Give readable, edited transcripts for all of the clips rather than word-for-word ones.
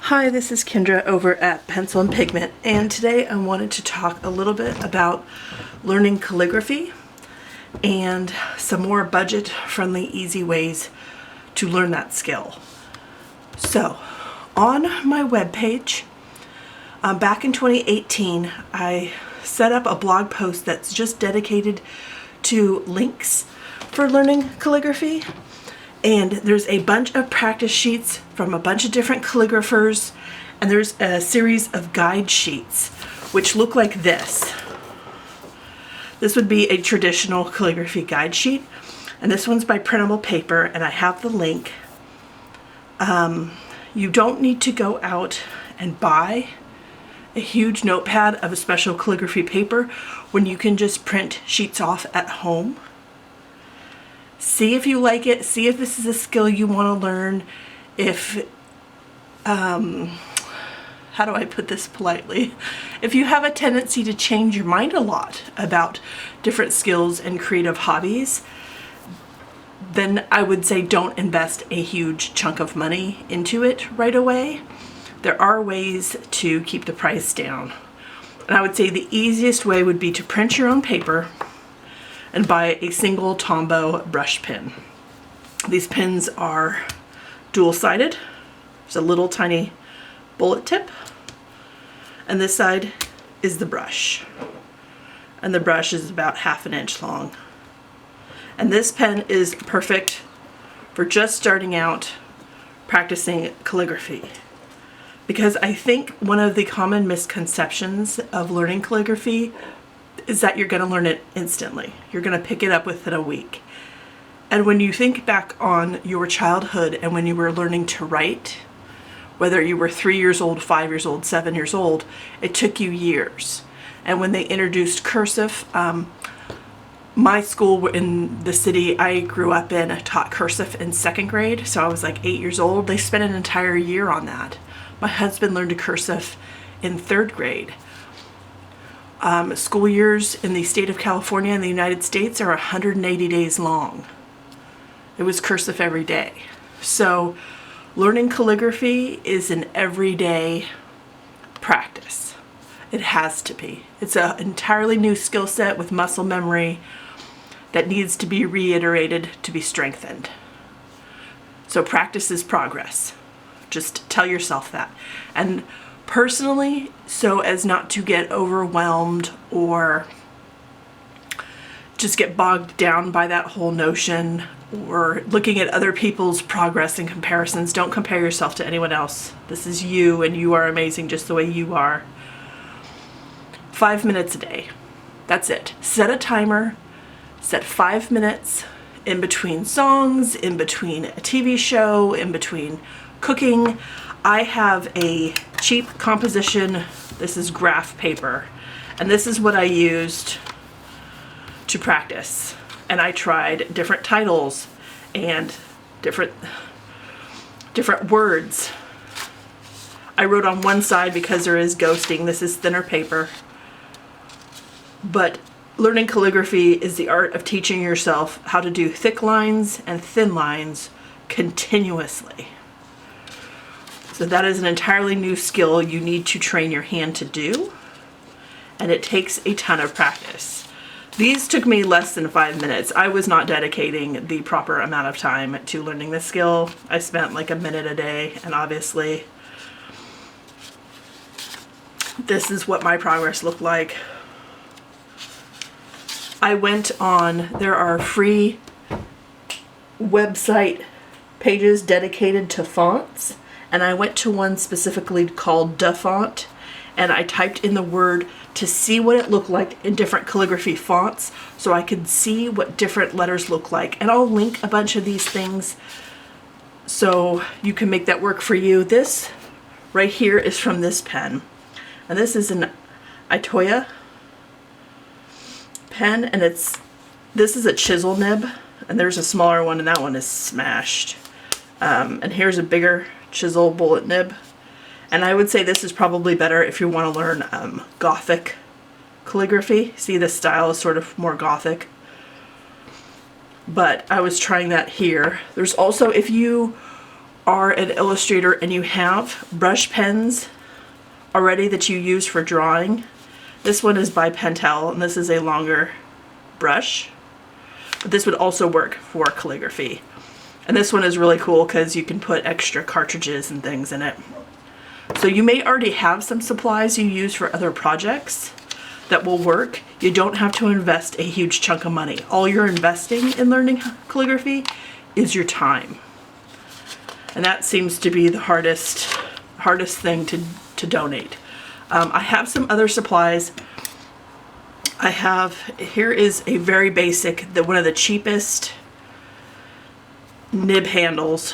Hi, this is Kendra over at Pencil and Pigment, and today I wanted to talk a little bit about learning calligraphy and some more budget-friendly, easy ways to learn that skill. So, on my webpage, back in 2018, I set up a blog post that's just dedicated to links for learning calligraphy. And there's a bunch of practice sheets from a bunch of different calligraphers, and there's a series of guide sheets which look like this. This would be a traditional calligraphy guide sheet, and this one's by Printable Paper, and I have the link. You don't need to go out and buy a huge notepad of a special calligraphy paper when you can just print sheets off at home. See if you like it, see if this is a skill you want to learn, if, how do I put this politely? If you have a tendency to change your mind a lot about different skills and creative hobbies, then I would say don't invest a huge chunk of money into it right away. There are ways to keep the price down. And I would say the easiest way would be to print your own paper and buy a single Tombow brush pen. These pens are dual-sided. There's a little tiny bullet tip, and this side is the brush. And the brush is about 1/2 inch long. And this pen is perfect for just starting out practicing calligraphy. Because I think one of the common misconceptions of learning calligraphy is that you're going to learn it instantly. You're going to pick it up within a week. And when you think back on your childhood and when you were learning to write, whether you were 3 years old, 5 years old, 7 years old, it took you years. And when they introduced cursive, my school in the city I grew up in taught cursive in 2nd grade, so I was like 8 years old. They spent an entire year on that. My husband learned cursive in 3rd grade. School years in the state of California in the United States are 180 days long. It was cursive every day. So learning calligraphy is an everyday practice. It has to be. It's an entirely new skill set with muscle memory that needs to be reiterated to be strengthened. So practice is progress. Just tell yourself that. And personally, so as not to get overwhelmed or just get bogged down by that whole notion or looking at other people's progress and comparisons, don't compare yourself to anyone else. This is you, and you are amazing just the way you are. 5 minutes a day. That's it. Set a timer. Set 5 minutes in between songs, in between a TV show, in between cooking. I have a cheap composition, this is graph paper, and this is what I used to practice. And I tried different titles and different words. I wrote on one side because there is ghosting, this is thinner paper. But learning calligraphy is the art of teaching yourself how to do thick lines and thin lines continuously. So that is an entirely new skill you need to train your hand to do, and it takes a ton of practice. These took me less than 5 minutes. I was not dedicating the proper amount of time to learning this skill. I spent like a minute a day, and obviously this is what my progress looked like. I went on, there are free website pages dedicated to fonts, and I went to one specifically called DaFont, and I typed in the word to see what it looked like in different calligraphy fonts so I could see what different letters look like. And I'll link a bunch of these things so you can make that work for you. This right here is from this pen, and this is an Itoya pen, and this is a chisel nib, and there's a smaller one, and that one is smashed. And here's a bigger chisel bullet nib, and I would say this is probably better if you want to learn Gothic calligraphy. See, this style is sort of more Gothic, but I was trying that here. There's also, if you are an illustrator and you have brush pens already that you use for drawing, this one is by Pentel and this is a longer brush, but this would also work for calligraphy. And this one is really cool because you can put extra cartridges and things in it. So you may already have some supplies you use for other projects that will work. You don't have to invest a huge chunk of money. All you're investing in learning calligraphy is your time. And that seems to be the hardest thing to donate. I have some other supplies. Here is a very basic, one of the cheapest nib handles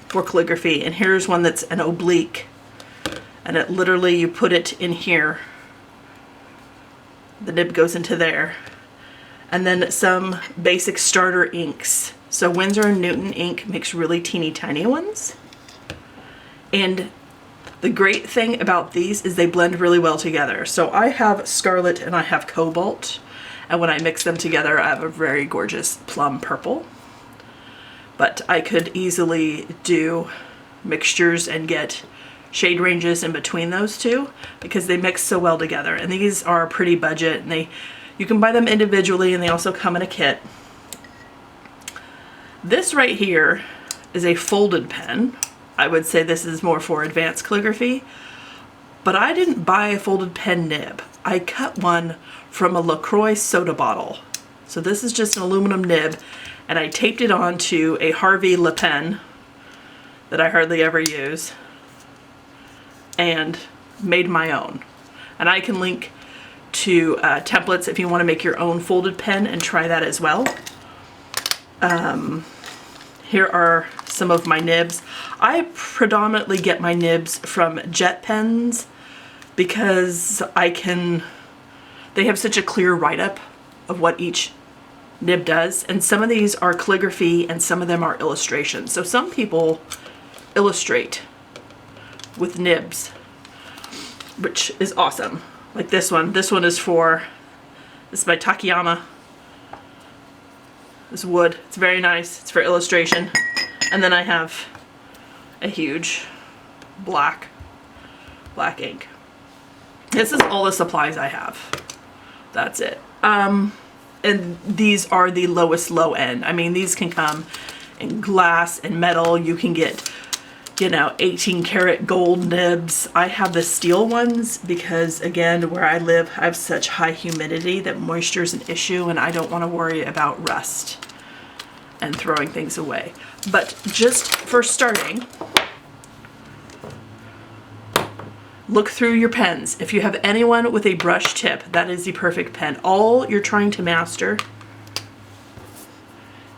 for calligraphy, and here's one that's an oblique, and it literally, you put it in here, the nib goes into there, and then some basic starter inks. So Winsor and Newton ink makes really teeny tiny ones, and the great thing about these is they blend really well together. So I have scarlet and I have cobalt, and when I mix them together I have a very gorgeous plum purple. But I could easily do mixtures and get shade ranges in between those two because they mix so well together. And these are pretty budget, and you can buy them individually, and they also come in a kit. This right here is a folded pen. I would say this is more for advanced calligraphy, but I didn't buy a folded pen nib. I cut one from a LaCroix soda bottle. So this is just an aluminum nib, and I taped it onto a Harvey Le Pen that I hardly ever use and made my own. And I can link to templates if you want to make your own folded pen and try that as well. Here are some of my nibs. I predominantly get my nibs from jet pens because they have such a clear write-up of what each nib does, and some of these are calligraphy and some of them are illustrations. So some people illustrate with nibs, which is awesome. Like this one. This one is this is by Tachikawa. This wood. It's very nice. It's for illustration. And then I have a huge black ink. This is all the supplies I have. That's it. And these are the lowest low end. I mean, these can come in glass and metal. You can get, 18 karat gold nibs. I have the steel ones because, again, where I live, I have such high humidity that moisture is an issue, and I don't want to worry about rust and throwing things away. But just for starting, look through your pens. If you have anyone with a brush tip, that is the perfect pen. All you're trying to master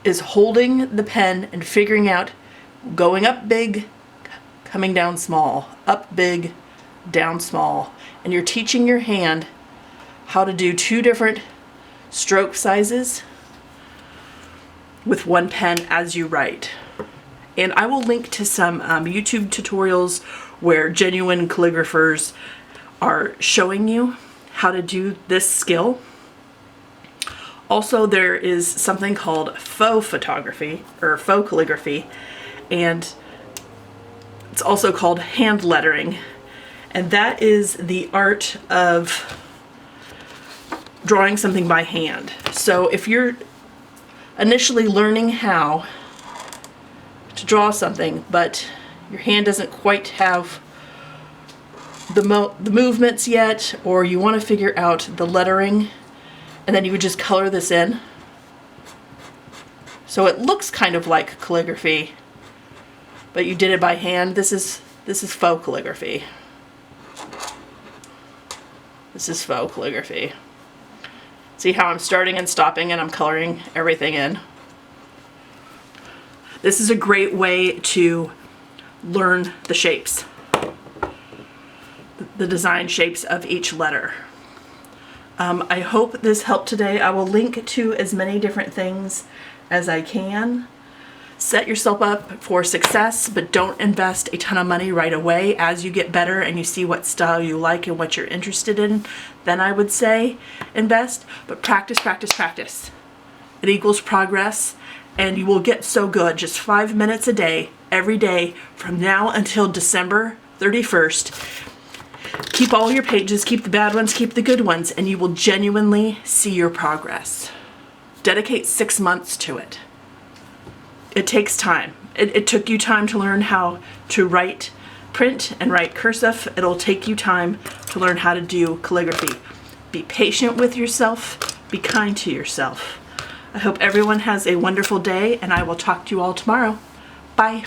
is holding the pen and figuring out going up big, coming down small, up big, down small. And you're teaching your hand how to do 2 different stroke sizes with one pen as you write. And I will link to some YouTube tutorials where genuine calligraphers are showing you how to do this skill. Also, there is something called faux photography or faux calligraphy, and it's also called hand lettering, and that is the art of drawing something by hand. So if you're initially learning how to draw something, but your hand doesn't quite have the movements yet, or you want to figure out the lettering, and then you would just color this in. So it looks kind of like calligraphy, but you did it by hand. This is faux calligraphy. This is faux calligraphy. See how I'm starting and stopping and I'm coloring everything in? This is a great way to learn the shapes, the design shapes of each letter. I hope this helped today. I will link to as many different things as I can. Set yourself up for success, but don't invest a ton of money right away. As you get better and you see what style you like and what you're interested in, then I would say invest, but practice, practice, practice. It equals progress, and you will get so good. Just 5 minutes a day, every day, from now until December 31st. Keep all your pages, keep the bad ones, keep the good ones, and you will genuinely see your progress. Dedicate 6 months to it. It takes time. It took you time to learn how to print and write cursive. It'll take you time to learn how to do calligraphy. Be patient with yourself. Be kind to yourself. I hope everyone has a wonderful day, and I will talk to you all tomorrow. Bye.